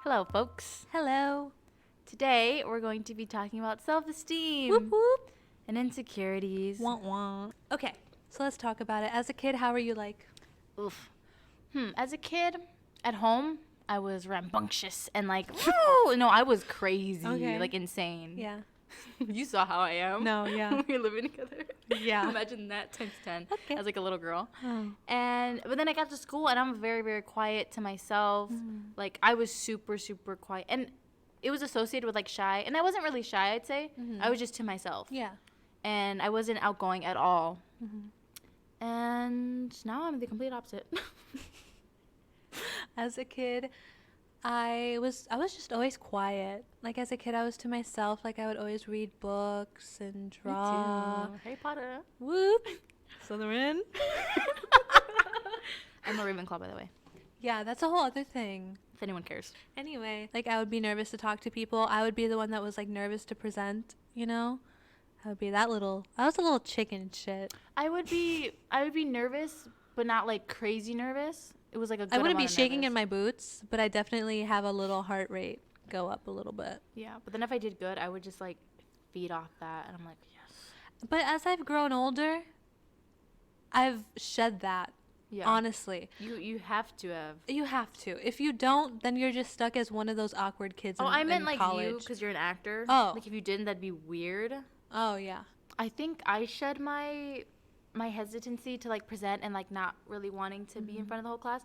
Hello, folks. Hello. Today, we're going to be talking about self-esteem Whoop whoop. and insecurities. Wah wah. Okay, so let's talk about it. As a kid, how were you like? Oof. As a kid, at home, I was rambunctious and like, woo! No, I was crazy, Okay. like insane. Yeah. You saw how I am. No, yeah. We were living together. Yeah. Imagine that times 10 Okay. as like a little girl. Oh. But then I got to school and I'm very, very quiet to myself. Like I was super, super quiet. And it was associated with like shy. And I wasn't really shy, I'd say. I was just to myself. Yeah. And I wasn't outgoing at all. Mm-hmm. And now I'm the complete opposite. As a kid, I was just always quiet. Like as a kid, I was to myself. Like I would always read books and draw. Me too. Harry Potter. Whoop. Slytherin. I'm a Ravenclaw, by the way, Yeah, that's a whole other thing. if anyone cares. Anyway, like I would be nervous to talk to people. I would be the one that was like nervous to present, you know? I was a little chicken shit. I would be nervous, but not like crazy nervous. It was like a good I wouldn't be amount of shaking nervous. in my boots, but I definitely have a little heart rate go up a little bit. Yeah, but then if I did good, I would just like feed off that, and I'm like, yes. But as I've grown older, I've shed that, Yeah. honestly. You have to have. You have to. If you don't, then you're just stuck as one of those awkward kids Oh, I meant in like college. you, because you're an actor. Oh. Like if you didn't, that'd be weird. Oh, yeah. I think I shed my hesitancy to like present and like not really wanting to be in front of the whole class.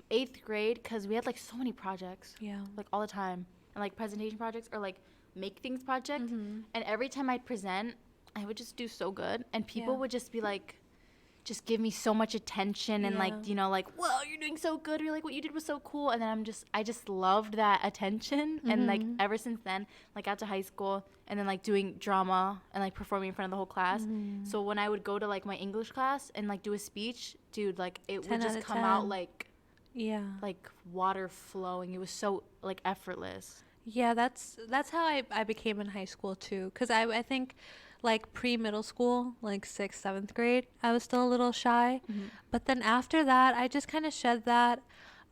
8th grade, because we had like so many projects. Yeah. Like all the time, and like presentation projects or like make things project. Mhm. And every time I'd present, I would just do so good, and people Yeah. would just be like, just give me so much attention and like, Yeah. you know, like, whoa, you're doing so good, or like what you did was so cool. And then I just loved that attention. And like Mhm. ever since then, like got to high school and then like doing drama and like performing in front of the whole class. Mhm. So when I would go to like my English class and like do a speech, dude, like it 10 would out just of come out 10. Yeah. like water flowing. It was so like effortless. Yeah, that's how I became in high school too. Cause I think like pre-middle school, like 6th, 7th grade, I was still a little shy. But then after that, I just kind of shed that.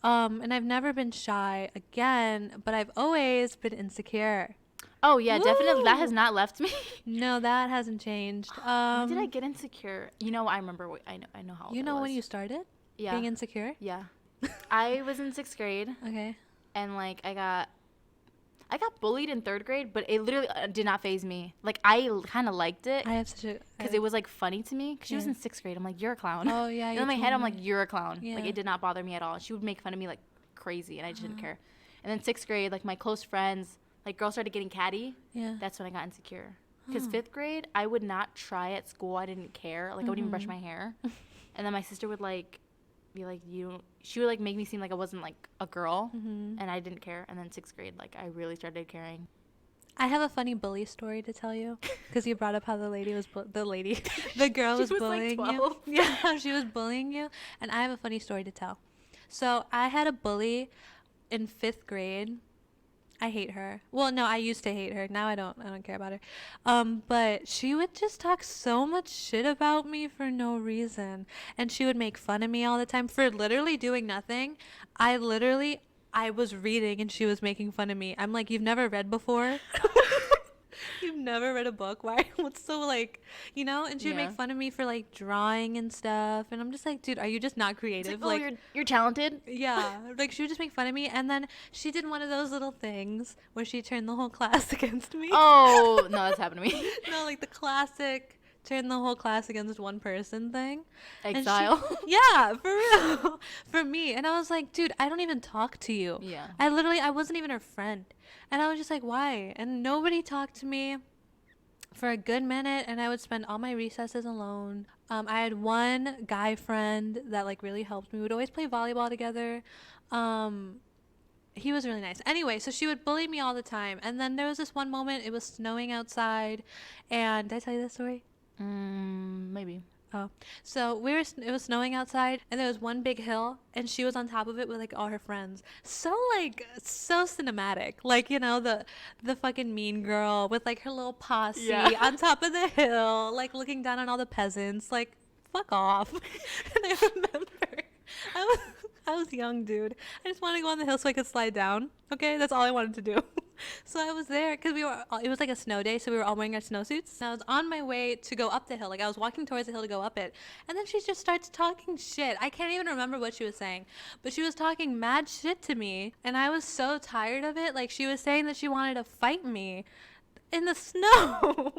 And I've never been shy again, but I've always been insecure. Oh yeah, definitely. That has Woo! not left me. No, that hasn't changed. When did I get insecure? You know, I remember. I know how. Old You I know was. when you started Yeah. being insecure? Yeah. I was in 6th grade, Okay. and like I got bullied in 3rd grade, but it literally did not faze me. Like I kind of liked it I have such a because it was like funny to me. Cause she was Yeah. in 6th grade. I'm like, you're a clown. Oh yeah. And you in my told head, I'm me. like, you're a clown. Yeah. Like it did not bother me at all. She would make fun of me like crazy, and I just didn't care. And then 6th grade, like my close friends, like girls started getting catty. Yeah. That's when I got insecure. Because Huh. 5th grade, I would not try at school. I didn't care. Like I wouldn't even brush Mhm. my hair. And then my sister would like be like, she would like make me seem like I wasn't like a girl, Mhm. and I didn't care. And then 6th grade, like I really started caring. I have a funny bully story to tell you because you brought up how the girl She was was, like, bullying 12. you. Yeah, how she was bullying you. And I have a funny story to tell. So I had a bully in 5th grade. I hate her. Well, no, I used to hate her. Now I don't care about her. But she would just talk so much shit about me for no reason. And she would make fun of me all the time for literally doing nothing. I was reading and she was making fun of me. I'm like, you've never read before? You've never read a book? Why? What's so like, you know? And she would Yeah. make fun of me for like drawing and stuff. And I'm just like, dude, are you just not It's creative? like, oh, you're talented. Yeah, like she would just make fun of me, and then she did one of those little things where she turned the whole class against me. Oh no, that's happened to me. No, like the classic turn the whole class against one person thing. And she- Exile. Yeah, for real. For me. And I was like, dude, I don't even talk to you. Yeah. I wasn't even her friend. And I was just like, why? And nobody talked to me for a good minute, and I would spend all my recesses alone. I had one guy friend that like really helped me. We would always play volleyball together. He was really nice. Anyway, so she would bully me all the time. And then there was this one moment, it was snowing outside. And did I tell you this story? Maybe. Oh, so it was snowing outside, and there was one big hill, and she was on top of it with like all her friends. So cinematic, like, you know, the fucking mean girl with like her little posse Yeah. on top of the hill, like looking down on all the peasants, like fuck off. And I remember I was young, dude. I just wanted to go on the hill so I could slide down. Okay, that's all I wanted to do. So I was there because it was like a snow day, so we were all wearing our snowsuits. And I was on my way to go up the hill. Like, I was walking towards the hill to go up it. And then she just starts talking shit. I can't even remember what she was saying. But she was talking mad shit to me. And I was so tired of it. Like, she was saying that she wanted to fight me in the snow.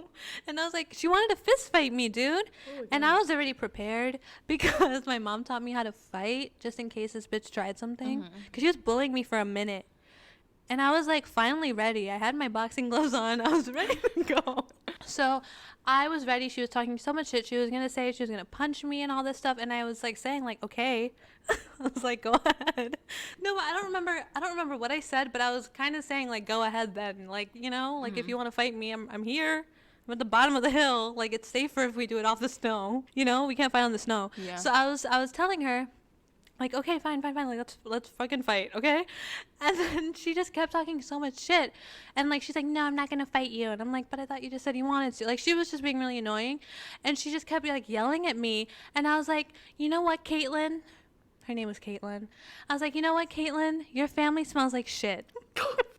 And I was like, she wanted to fist fight me, dude. Oh, and I was already prepared because my mom taught me how to fight just in case this bitch tried something. Because she was bullying me for a minute. And I was like finally ready. I had my boxing gloves on. I was ready to go. So I was ready. She was talking so much shit. She was going to say she was going to punch me and all this stuff. And I was like saying like, okay. I was like, go ahead. No, I don't remember what I said, but I was kind of saying like, go ahead then. Like, you know, like if you want to fight me, I'm here. I'm at the bottom of the hill. Like, it's safer if we do it off the snow. You know, we can't fight on the snow. Yeah. So I was telling her, like, okay, fine. Like, let's fucking fight, okay? And then she just kept talking so much shit. And, like, she's like, no, I'm not going to fight you. And I'm like, but I thought you just said you wanted to. Like, she was just being really annoying. And she just kept, like, yelling at me. And I was like, you know what, Caitlin? Her name was Caitlin. I was like, you know what, Caitlin? Your family smells like shit.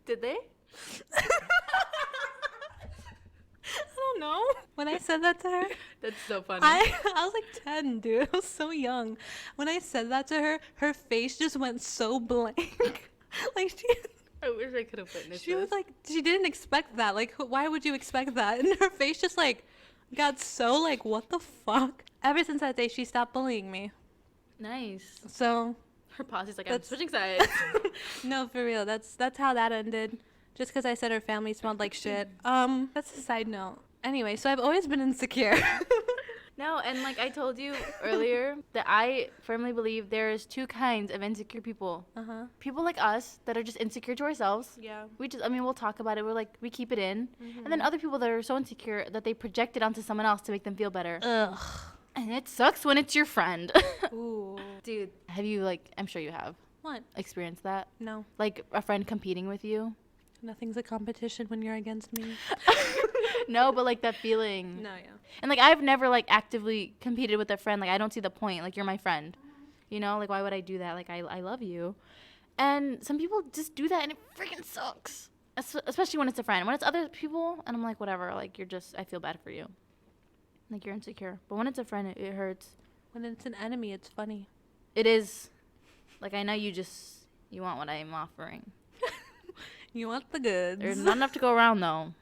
Did they? I don't know. When I said that to her, that's so funny. I was like 10, dude. I was so young. When I said that to her, her face just went so blank. Like I wish I could have witnessed She was like, she didn't expect that. Like, why would you expect that? And her face just like got so like, what the fuck? Ever since that day, she stopped bullying me. Nice. So her posse's like, I'm switching sides. No, for real. That's how that ended. Just because I said her family smelled like shit. That's a side note. Anyway, so I've always been insecure. No, and like I told you earlier, that I firmly believe there's two kinds of insecure people. People like us that are just insecure to ourselves. Yeah. We'll talk about it. We're like, we keep it in. And then other people that are so insecure that they project it onto someone else to make them feel better. Ugh. And it sucks when it's your friend. Ooh. Dude, have you, like, I'm sure you have. What? Experienced that? No. Like a friend competing with you? Nothing's a competition when you're against me. No, but like that feeling. No, yeah. And like I've never like actively competed with a friend. Like I don't see the point. Like you're my friend. You know, like why would I do that? Like I love you. And some people just do that and it freaking sucks. Especially when it's a friend. When it's other people and I'm like whatever, like I feel bad for you. Like you're insecure. But when it's a friend, it hurts. When it's an enemy, it's funny. It is. Like I know you want what I'm offering. You want the goods. There's not enough to go around though.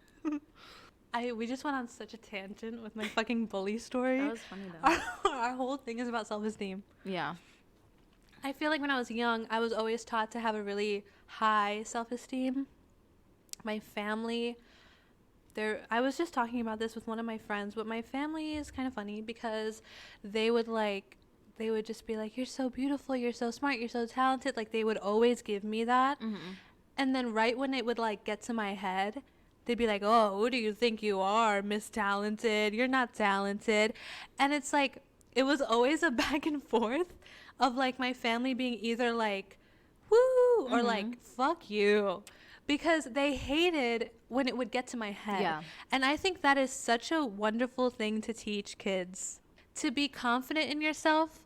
We just went on such a tangent with my fucking bully story. That was funny though. Our whole thing is about self-esteem. Yeah. I feel like when I was young, I was always taught to have a really high self-esteem. My family, I was just talking about this with one of my friends, but my family is kind of funny because they would just be like, you're so beautiful, you're so smart, you're so talented. Like they would always give me that. And then right when it would like get to my head, they'd be like, oh, who do you think you are, Miss Talented? You're not talented. And it's like, it was always a back and forth of like my family being either like, woo, or like, fuck you. Because they hated when it would get to my head. Yeah. And I think that is such a wonderful thing to teach kids. To be confident in yourself,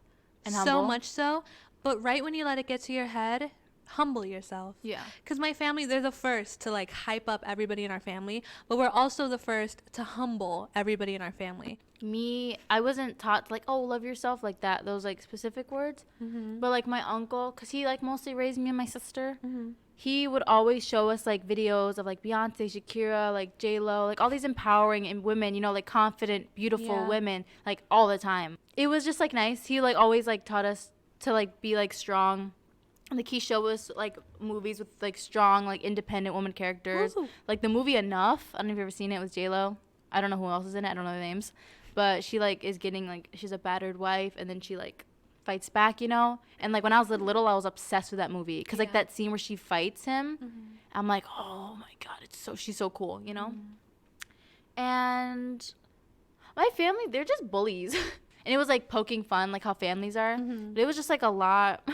and so humble. Much so. But right when you let it get to your head, humble yourself. Yeah. Because my family, they're the first to like hype up everybody in our family, but we're also the first to humble everybody in our family. Me, I wasn't taught like, oh, love yourself, like that, those like specific words. But like my uncle, because he like mostly raised me and my sister, he would always show us like videos of like Beyonce, Shakira, like J-Lo, like all these empowering and women, you know, like confident, beautiful women, like all the time. It was just like nice. He like always like taught us to like be like strong. Like he showed us like movies with like strong like independent woman characters. Ooh. Like the movie Enough, I don't know if you've ever seen it, with J-Lo. I don't know who else is in it, I don't know the names, but she like is getting like, she's a battered wife and then she like fights back, you know. And like when I was little I was obsessed with that movie because like that scene where she fights him, I'm like, oh my god, she's so cool, you know. And my family, they're just bullies. And it was like poking fun like how families are, but it was just like a lot.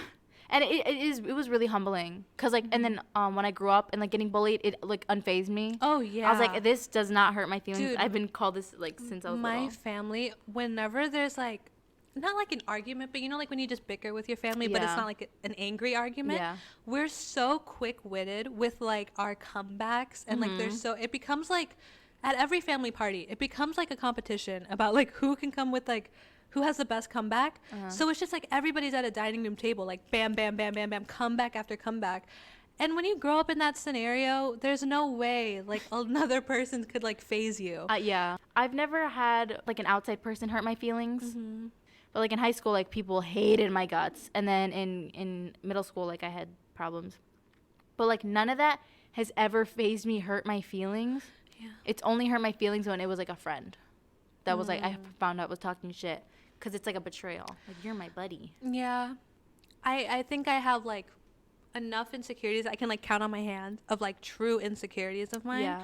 And it was really humbling because like and then when I grew up and like getting bullied, it like unfazed me. Oh yeah. I was like, this does not hurt my feelings. Dude, I've been called this like since I was little. My family, whenever there's like not like an argument, but you know, like when you just bicker with your family, but it's Yeah. not like an angry argument. Yeah. We're so quick-witted with like our comebacks, and like there's so it becomes like at every family party, it becomes like a competition about like who can come with like who has the best comeback. So it's just like everybody's at a dining room table, like bam, bam, bam, bam, bam, comeback after comeback. And when you grow up in that scenario, there's no way like another person could like phase you. Yeah. I've never had like an outside person hurt my feelings. But like in high school, like people hated my guts. And then in middle school, like I had problems. But like none of that has ever phased me, hurt my feelings. Yeah. It's only hurt my feelings when it was like a friend that was like, I found out was talking shit. Because it's like a betrayal. Like, you're my buddy. Yeah. I think I have like enough insecurities I can like count on my hand of like true insecurities of mine. Yeah.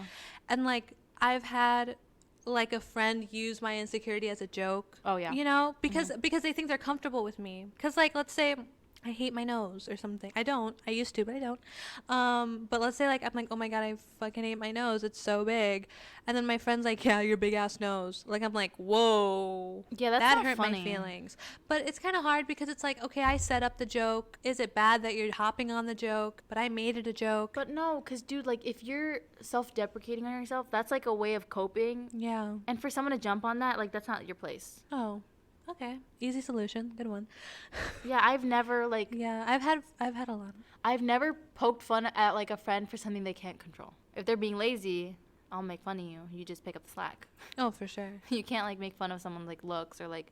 And like I've had like a friend use my insecurity as a joke. Oh, yeah. You know, because they think they're comfortable with me. Because like let's say I hate my nose or something. I don't. I used to, but I don't. But let's say like I'm like, oh my god, I fucking hate my nose. It's so big. And then my friend's like, yeah, your big ass nose. Like I'm like, whoa. Yeah, that's that not hurt funny. my feelings. But it's kind of hard because it's like, okay, I set up the joke. Is it bad that you're hopping on the joke? But I made it a joke. But no, because, dude, like, if you're self-deprecating on yourself, that's, like, a way of coping. Yeah. And for someone to jump on that, like, that's not your place. Oh. Okay. Easy solution. Good one. Yeah, I've never, like... Yeah, I've had a lot. I've never poked fun at, like, a friend for something they can't control. If they're being lazy, I'll make fun of you. You just pick up the slack. Oh, for sure. You can't, like, make fun of someone's, like, looks or, like,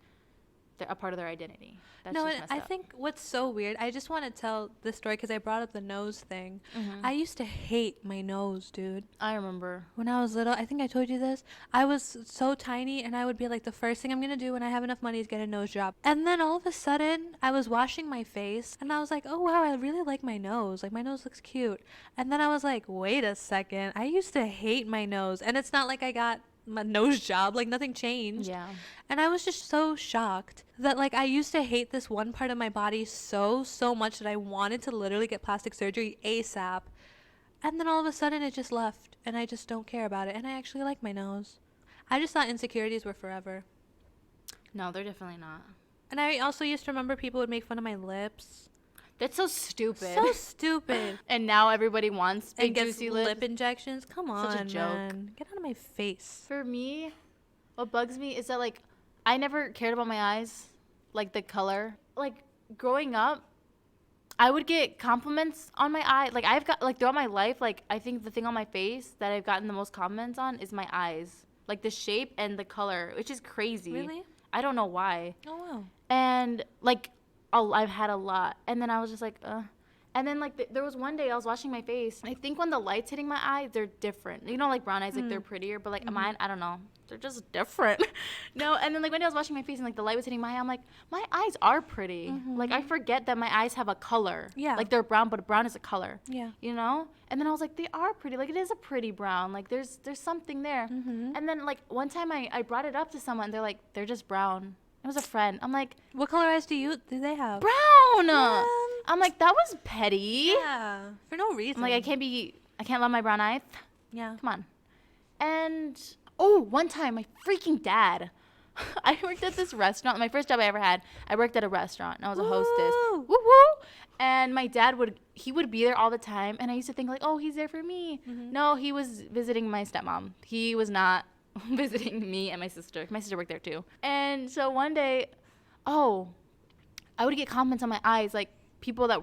they're a part of their identity. That's No, just and messed I up. think what's so weird, I just want to tell this story because I brought up the nose thing. Mhm. I used to hate my nose, dude. I remember. When I was little, I think I told you this. I was so tiny, and I would be like, the first thing I'm going to do when I have enough money is get a nose job. And then all of a sudden, I was washing my face, and I was like, oh, wow, I really like my nose. Like, my nose looks cute. And then I was like, wait a second. I used to hate my nose. And it's not like I got my nose job. Like, nothing changed. Yeah. And I was just so shocked that, like, I used to hate this one part of my body so much that I wanted to literally get plastic surgery ASAP. And then all of a sudden it just left, and I just don't care about it. And I actually like my nose. I just thought insecurities were forever. No, they're definitely not. And I also used to remember people would make fun of my lips. That's so stupid. So stupid. And now everybody wants big And gets juicy lip lips. injections. Come on, Such a joke. man. Get out of my face. For me, what bugs me is that, like, I never cared about my eyes, like the color. Like, growing up, I would get compliments on my eye. Like, I've got, like, throughout my life, like, I think the thing on my face that I've gotten the most compliments on is my eyes. Like, the shape and the color, which is crazy. Really? I don't know why. Oh, wow. And, like, I've had a lot. And then I was just like, And then, like, there was one day I was washing my face. And I think when the light's hitting my eye, they're different. You know, like, brown eyes, like, they're prettier. But, like, mine, I don't know. They're just different. No, and then, like, one day I was washing my face and, like, the light was hitting my eye. I'm like, my eyes are pretty. Like, I forget that my eyes have a color. Yeah. Like, they're brown, but brown is a color. Yeah. You know? And then I was like, they are pretty. Like, it is a pretty brown. Like, there's something there. And then, like, one time I brought it up to someone. They're like, they're just brown. It was a friend. I'm like, What color eyes do they have? brown. Man. I'm like, that was petty. Yeah. For no reason. I'm like, I can't love my brown eyes. Yeah. Come on. And, one time, my freaking dad, I worked at this restaurant. My first job I ever had, I worked at a restaurant. And I was a hostess. Woo. Woo woo. And my dad would be there all the time. And I used to think, like, oh, he's there for me. No, he was visiting my stepmom. He was not visiting me and my sister. My sister worked there too. And so one day, I would get comments on my eyes, like, people that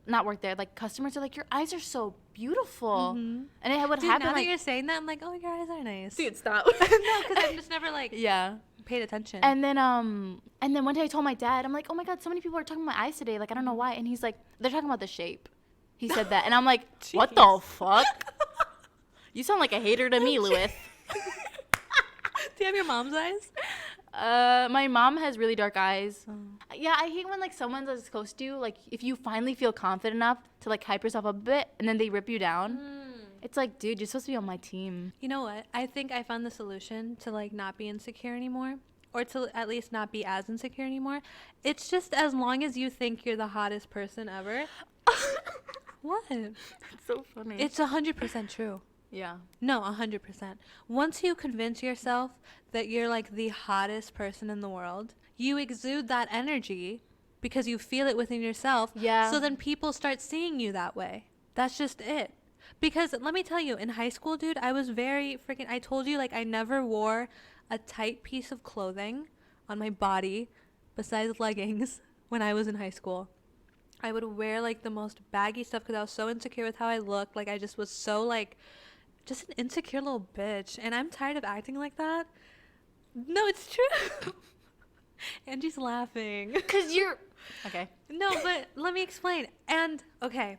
not work there, like, customers are like, your eyes are so beautiful. And it would Dude, happen, now like, that you're saying that, I'm like, oh, your eyes are nice. dude, stop. No, because I've just never, like, Yeah. paid attention. And then one day I told my dad, I'm like, oh my God, so many people are talking about my eyes today. Like, I don't know why. And he's like, they're talking about the shape. He said that. And I'm like, what the fuck? You sound like a hater to me, Lewis. Do you have your mom's eyes? My mom has really dark eyes. Yeah, I hate when, like, someone's as close to you, like, if you finally feel confident enough to, like, hype yourself up a bit and then they rip you down. It's like, dude, you're supposed to be on my team. You know what? I think I found the solution to, like, not be insecure anymore, or to at least not be as insecure anymore. It's just as long as you think you're the hottest person ever. What? It's so funny. It's 100% true. Yeah. No, 100%. Once you convince yourself that you're like the hottest person in the world, you exude that energy because you feel it within yourself. Yeah. So then people start seeing you that way. That's just it. Because let me tell you, in high school, dude, I was very freaking, I told you, like, I never wore a tight piece of clothing on my body besides leggings when I was in high school. I would wear, like, the most baggy stuff because I was so insecure with how I looked. Like, I just was so, like, just an insecure little bitch. And I'm tired of acting like that. No, it's true. Angie's laughing. Because you're... Okay. No, but let me explain. And, okay,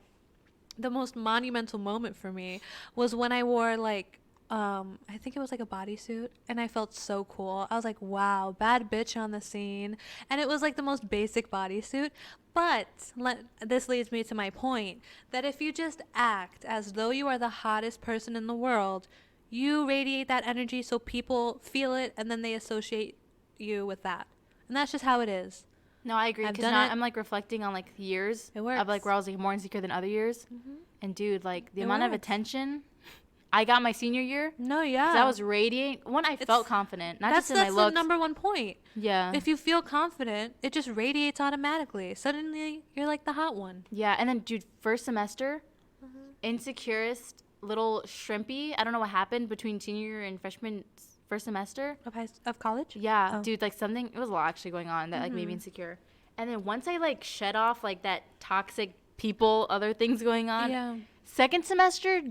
the most monumental moment for me was when I wore, like, I think it was like a bodysuit, and I felt so cool. I was like, wow, bad bitch on the scene. And it was like the most basic bodysuit. But this leads me to my point that if you just act as though you are the hottest person in the world, you radiate that energy so people feel it, and then they associate you with that. And that's just how it is. No, I agree. Because I'm like reflecting on like years of like where I was like more insecure than other years. Mm-hmm. And dude, like the amount of attention I got my senior year. No, yeah. That was radiating. One, I felt confident, not just in my looks. That's the number one point. Yeah. If you feel confident, it just radiates automatically. Suddenly, you're like the hot one. Yeah, and then dude, first semester, insecurest little shrimpy. I don't know what happened between senior year and freshman first semester of college. Yeah, dude, like something. It was a lot actually going on that like made me insecure. And then once I like shed off like that toxic people, other things going on. Yeah. Second semester.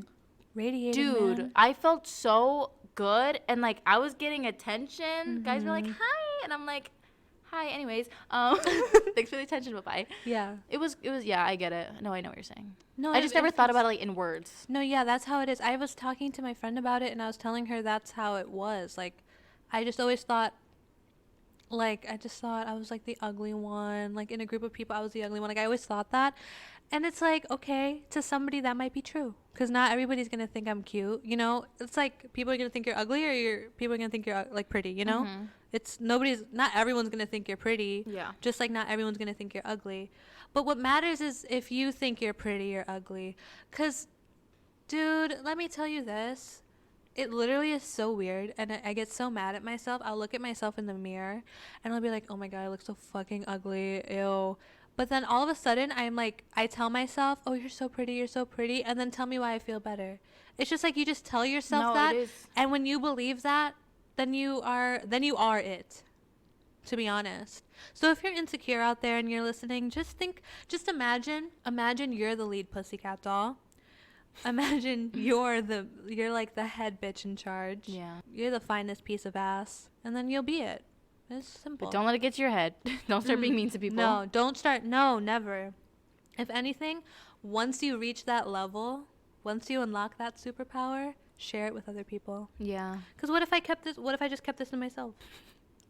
Radiating, dude, man. I felt so good, and like I was getting attention. Guys were like, hi, and I'm like, hi, anyways. Thanks for the attention, bye-bye. Yeah. It was yeah, I get it. No, I know what you're saying. No, I just never thought about it like in words. No, yeah, that's how it is. I was talking to my friend about it, and I was telling her that's how it was. Like, I just always thought, like, I was like the ugly one. Like, in a group of people, I was the ugly one. Like, I always thought that. And it's like, okay, to somebody that might be true. Because not everybody's going to think I'm cute, you know? It's like, people are going to think you're ugly, or people are going to think you're, like, pretty, you know? Not everyone's going to think you're pretty. Yeah. Just like not everyone's going to think you're ugly. But what matters is if you think you're pretty or ugly. Because, dude, let me tell you this. It literally is so weird, and I get so mad at myself. I'll look at myself in the mirror, and I'll be like, oh my God, I look so fucking ugly. Ew. But then all of a sudden, I tell myself, oh, you're so pretty, and then tell me why I feel better. It's just like you just tell yourself that, and when you believe that, then you are it, to be honest. So if you're insecure out there and you're listening, just imagine you're the lead Pussycat doll. Imagine you're like the head bitch in charge. Yeah. You're the finest piece of ass, and then you'll be it. It's simple. But don't let it get to your head. Don't start being mean to people. No, don't start. No, never. If anything, once you reach that level, once you unlock that superpower, share it with other people. Yeah. Because what if I just kept this to myself?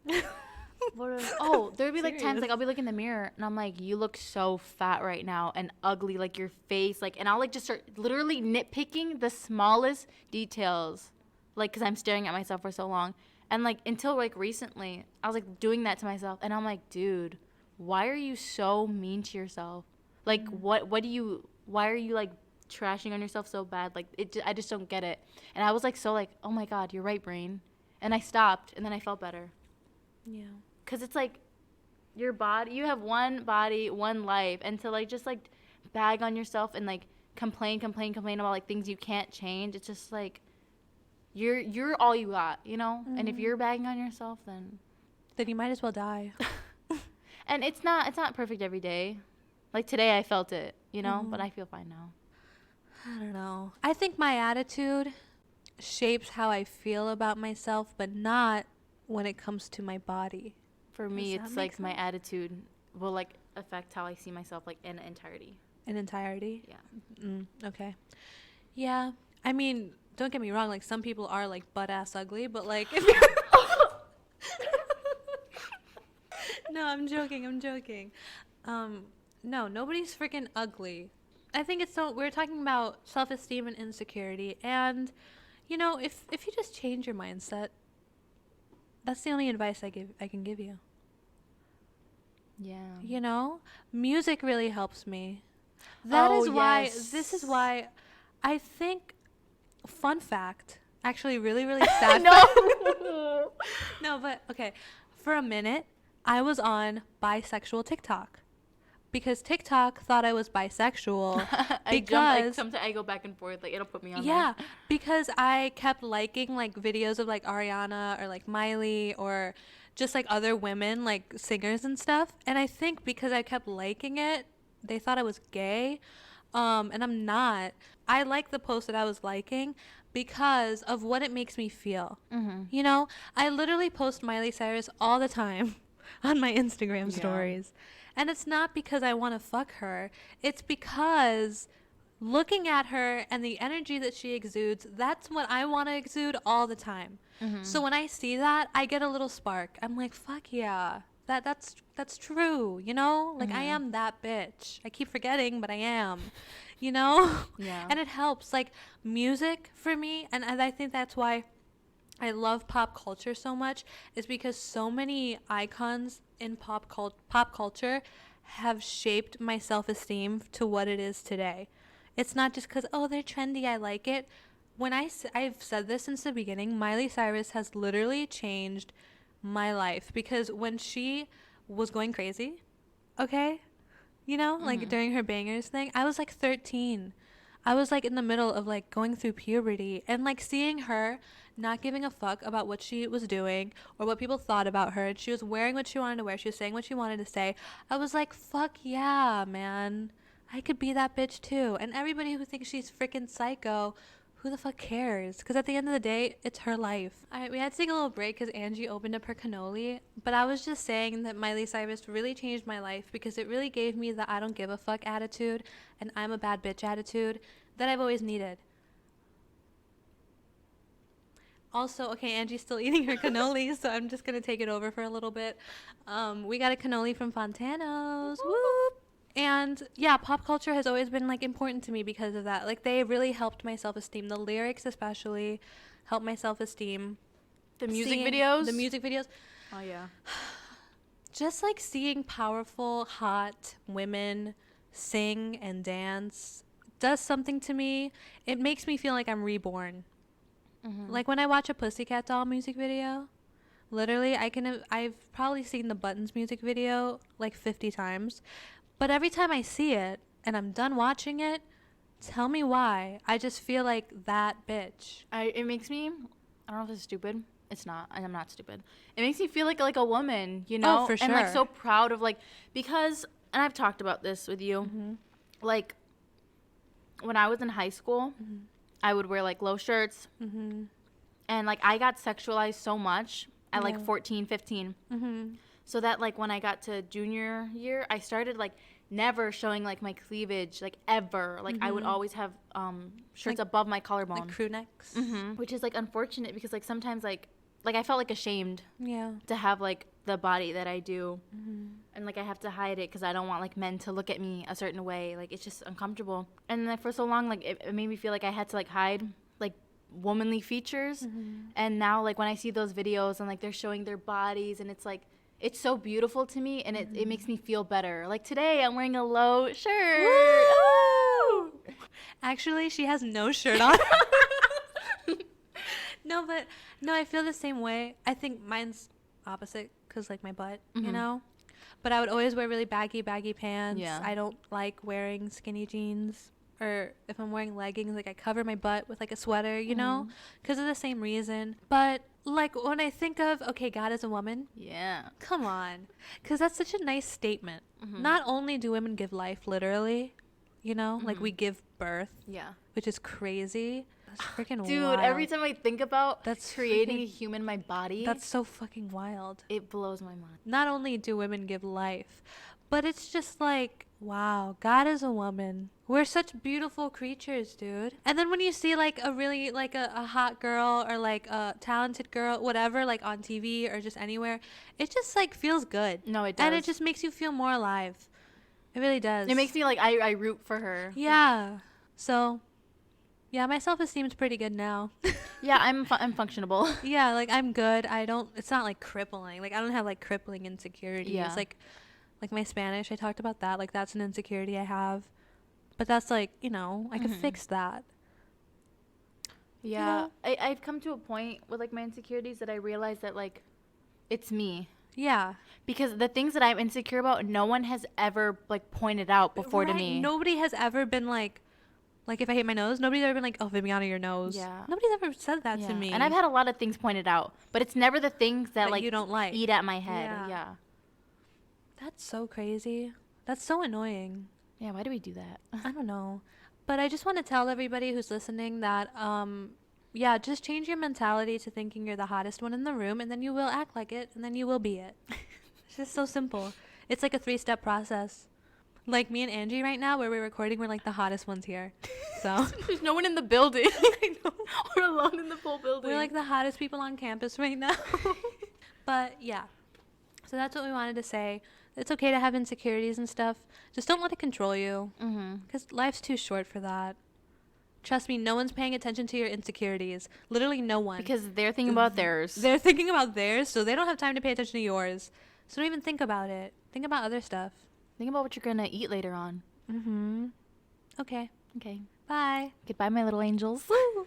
There'd be like times like I'll be looking in the mirror and I'm like, you look so fat right now and ugly, like your face, like, and I'll like just start literally nitpicking the smallest details, like, because I'm staring at myself for so long. And like until like recently, I was like doing that to myself, and I'm like, dude, why are you so mean to yourself? Like, why are you like trashing on yourself so bad? Like, I just don't get it. And I was like, so like, oh my God, you're right, brain. And I stopped, and then I felt better. Yeah. Cause it's like, your body, you have one body, one life, and to like just like bag on yourself and like complain about like things you can't change. It's just like, you're all you got, you know? And if you're bagging on yourself, then you might as well die. And it's not perfect every day. Like today I felt it, you know, but I feel fine now. I don't know. I think my attitude shapes how I feel about myself, but not when it comes to my body. For me, it's like my attitude will like affect how I see myself like in entirety. In entirety? Yeah. Okay. Yeah. I mean, don't get me wrong, like some people are like butt ass ugly, but like if No, I'm joking. No, nobody's freaking ugly. I think we're talking about self-esteem and insecurity, and you know, if you just change your mindset, that's the only advice I can give you. Yeah. You know, music really helps me. This is why I think fun fact, actually really, really sad. No. No, but okay. For a minute, I was on bisexual TikTok because TikTok thought I was bisexual because sometimes I go back and forth. Like, it'll put me on yeah, there. because I kept liking like videos of like Ariana or like Miley or just like other women like singers and stuff. And I think because I kept liking it, they thought I was gay. And I'm not. I like the post that I was liking because of what it makes me feel. Mm-hmm. You know, I literally post Miley Cyrus all the time on my Instagram Yeah. stories. And it's not because I want to fuck her. It's because looking at her and the energy that she exudes, that's what I want to exude all the time. Mm-hmm. So when I see that, I get a little spark. I'm like, fuck yeah. That's true, you know? Like, I am that bitch. I keep forgetting, but I am, you know? Yeah. And it helps. Like, music for me, and I think that's why I love pop culture so much, is because so many icons in pop culture have shaped my self-esteem to what it is today. It's not just because, oh, they're trendy, I like it. I've said this since the beginning, Miley Cyrus has literally changed my life, because when she was going crazy, okay, you know, like during her bangers thing, I was like 13. I was like in the middle of like going through puberty, and like seeing her not giving a fuck about what she was doing or what people thought about her, and she was wearing what she wanted to wear, she was saying what she wanted to say. I was like, fuck yeah, man, I could be that bitch too. And everybody who thinks she's freaking psycho, who the fuck cares? Because at the end of the day, it's her life. All right, we had to take a little break because Angie opened up her cannoli. But I was just saying that Miley Cyrus really changed my life because it really gave me the I don't give a fuck attitude and I'm a bad bitch attitude that I've always needed. Also, okay, Angie's still eating her cannoli, so I'm just going to take it over for a little bit. We got a cannoli from Fontano's. Whoop! And yeah, pop culture has always been like important to me because of that. Like, they really helped my self-esteem. The lyrics especially helped my self-esteem. The music videos? The music videos. Oh, yeah. Just like seeing powerful, hot women sing and dance does something to me. It makes me feel like I'm reborn. Mm-hmm. Like when I watch a Pussycat Doll music video, literally I've probably seen the Buttons music video like 50 times. But every time I see it and I'm done watching it, tell me why, I just feel like that bitch. It makes me, I don't know if it's stupid. It's not. I'm not stupid. It makes me feel like a woman, you know? Oh, for sure. And like so proud of like, because, and I've talked about this with you, like when I was in high school, I would wear like low shirts. And like I got sexualized so much at like 14, 15. So that like when I got to junior year, I started like never showing like my cleavage, like ever. Like I would always have shirts like, above my collarbone. Like crew necks. Which is like unfortunate because like sometimes like I felt like ashamed to have like the body that I do. And like I have to hide it because I don't want like men to look at me a certain way. Like it's just uncomfortable. And then for so long like it made me feel like I had to like hide like womanly features. And now like when I see those videos and like they're showing their bodies and it's like it's so beautiful to me, and it makes me feel better. Like today, I'm wearing a low shirt. Woo! Actually, she has no shirt on. No, I feel the same way. I think mine's opposite because, like, my butt, you know? But I would always wear really baggy pants. Yeah. I don't like wearing skinny jeans. Or if I'm wearing leggings, like, I cover my butt with, like, a sweater, you know? Because of the same reason. But like when I think of, okay, God is a woman. Yeah. Come on. Because that's such a nice statement. Not only do women give life literally, you know, like we give birth. Yeah. Which is crazy. That's freaking Dude, wild. every time I think about that's creating a human in my body. That's so fucking wild. It blows my mind. Not only do women give life, but it's just like, wow, God is a woman. We're such beautiful creatures, dude. And then when you see like a really like a hot girl or like a talented girl, whatever, like on TV or just anywhere, it just like feels good. No, it does. And it just makes you feel more alive. It really does. It makes me like I root for her. Yeah. So, yeah, my self-esteem is pretty good now. Yeah, I'm functionable. Yeah, like I'm good. It's not like crippling. Like I don't have like crippling insecurities. Yeah. Like my Spanish, I talked about that. Like that's an insecurity I have. But that's like, you know, I could fix that. Yeah. I've come to a point with like my insecurities that I realize that like it's me. Yeah. Because the things that I'm insecure about, no one has ever like pointed out before to me. Nobody has ever been like if I hate my nose, nobody's ever been like, oh, Viviana, your nose. Yeah. Nobody's ever said that to me. And I've had a lot of things pointed out, but it's never the things that like you don't like. eat at my head. Yeah. That's so crazy. That's so annoying. Yeah, why do we do that? I don't know. But I just want to tell everybody who's listening that yeah, just change your mentality to thinking you're the hottest one in the room, and then you will act like it, and then you will be it. It's just so simple. It's like a 3-step process. Like me and Angie right now, where we're recording, we're like the hottest ones here. So there's no one in the building. I know. We're alone in the whole building. We're like the hottest people on campus right now. But yeah. So that's what we wanted to say. It's okay to have insecurities and stuff. Just don't let it control you. Because life's too short for that. Trust me, no one's paying attention to your insecurities. Literally no one. Because they're thinking about theirs. They're thinking about theirs, so they don't have time to pay attention to yours. So don't even think about it. Think about other stuff. Think about what you're going to eat later on. Okay. Okay. Bye. Goodbye, my little angels. Woo.